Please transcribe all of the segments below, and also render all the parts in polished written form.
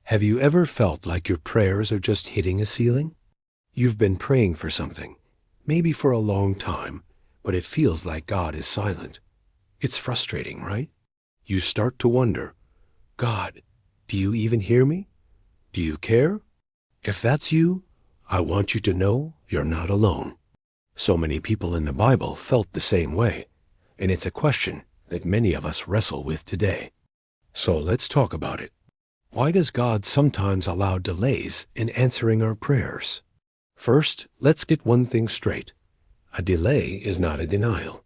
Have you ever felt like your prayers are just hitting a ceiling? You've been praying for something, maybe for a long time, but it feels like God is silent. It's frustrating, right? You start to wonder, God, do you even hear me? Do you care? If that's you, I want you to know you're not alone. So many people in the Bible felt the same way, and it's a question that many of us wrestle with today. So let's talk about it. Why does God sometimes allow delays in answering our prayers? First, let's get one thing straight. A delay is not a denial.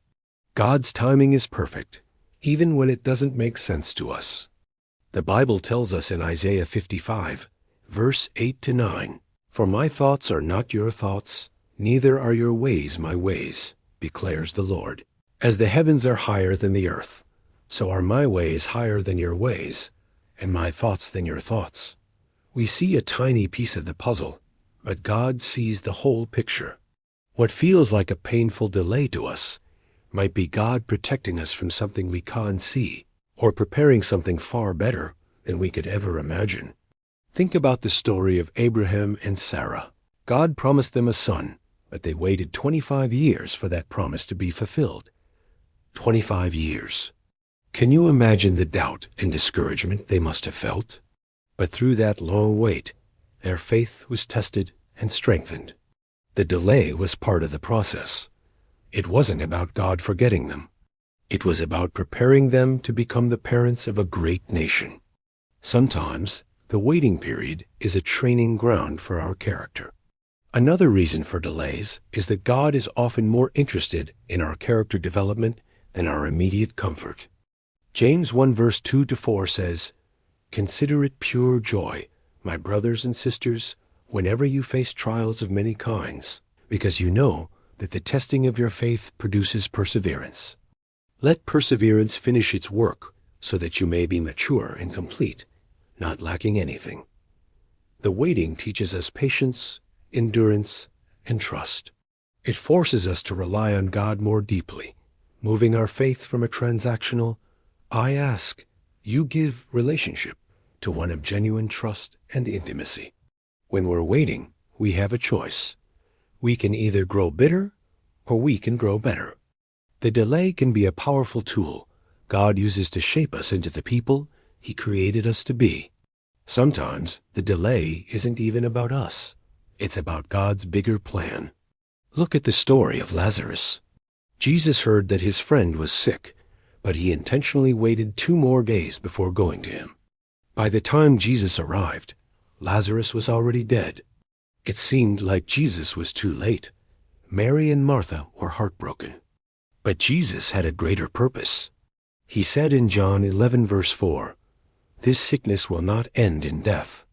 God's timing is perfect, even when it doesn't make sense to us. The Bible tells us in Isaiah 55, verse 8 to 9, "For my thoughts are not your thoughts, neither are your ways my ways, declares the Lord. As the heavens are higher than the earth, so are my ways higher than your ways, and my thoughts than your thoughts." We see a tiny piece of the puzzle, but God sees the whole picture. What feels like a painful delay to us might be God protecting us from something we can't see, or preparing something far better than we could ever imagine. Think about the story of Abraham and Sarah. God promised them a son, but they waited 25 years for that promise to be fulfilled. 25 years. Can you imagine the doubt and discouragement they must have felt? But through that long wait, their faith was tested and strengthened. The delay was part of the process. It wasn't about God forgetting them. It was about preparing them to become the parents of a great nation. Sometimes, the waiting period is a training ground for our character. Another reason for delays is that God is often more interested in our character development than our immediate comfort. James 1 verse 2 to 4 says, "Consider it pure joy, my brothers and sisters, whenever you face trials of many kinds, because you know that the testing of your faith produces perseverance. Let perseverance finish its work, so that you may be mature and complete, not lacking anything." The waiting teaches us patience, endurance, and trust. It forces us to rely on God more deeply, moving our faith from a transactional, "I ask, you give" relationship to one of genuine trust and intimacy. When we're waiting, we have a choice. We can either grow bitter or we can grow better. The delay can be a powerful tool God uses to shape us into the people He created us to be. Sometimes the delay isn't even about us. It's about God's bigger plan. Look at the story of Lazarus. Jesus heard that his friend was sick, but he intentionally waited 2 more days before going to him. By the time Jesus arrived, Lazarus was already dead. It seemed like Jesus was too late. Mary and Martha were heartbroken. But Jesus had a greater purpose. He said in John 11 verse 4, "This sickness will not end in death.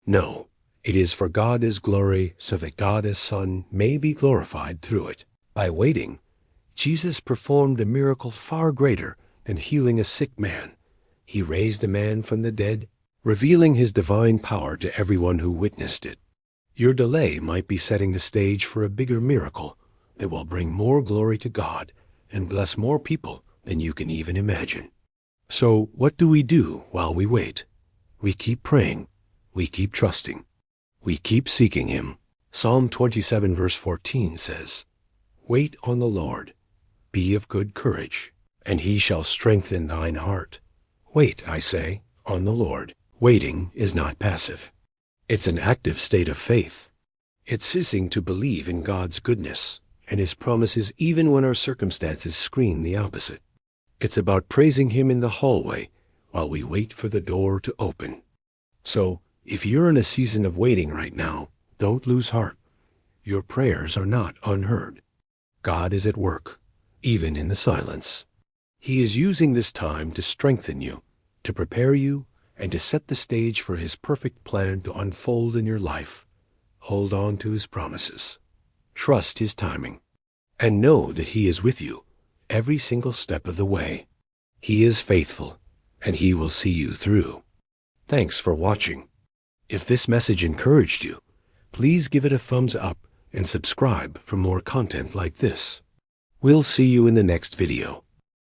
No, it is for God's glory, so that God as Son may be glorified through it." By waiting, Jesus performed a miracle far greater than healing a sick man. He raised a man from the dead, revealing His divine power to everyone who witnessed it. Your delay might be setting the stage for a bigger miracle that will bring more glory to God and bless more people than you can even imagine. So what do we do while we wait? We keep praying. We keep trusting. We keep seeking Him. Psalm 27 verse 14 says, "Wait on the Lord. Be of good courage, and He shall strengthen thine heart." Wait, I say, on the Lord. Waiting is not passive. It's an active state of faith. It's ceasing to believe in God's goodness and His promises even when our circumstances scream the opposite. It's about praising Him in the hallway while we wait for the door to open. So, if you're in a season of waiting right now, don't lose heart. Your prayers are not unheard. God is at work, even in the silence. He is using this time to strengthen you, to prepare you, and to set the stage for His perfect plan to unfold in your life. Hold on to His promises. Trust His timing. And know that He is with you every single step of the way. He is faithful, and He will see you through. Thanks for watching. If this message encouraged you, please give it a thumbs up and subscribe for more content like this. We'll see you in the next video.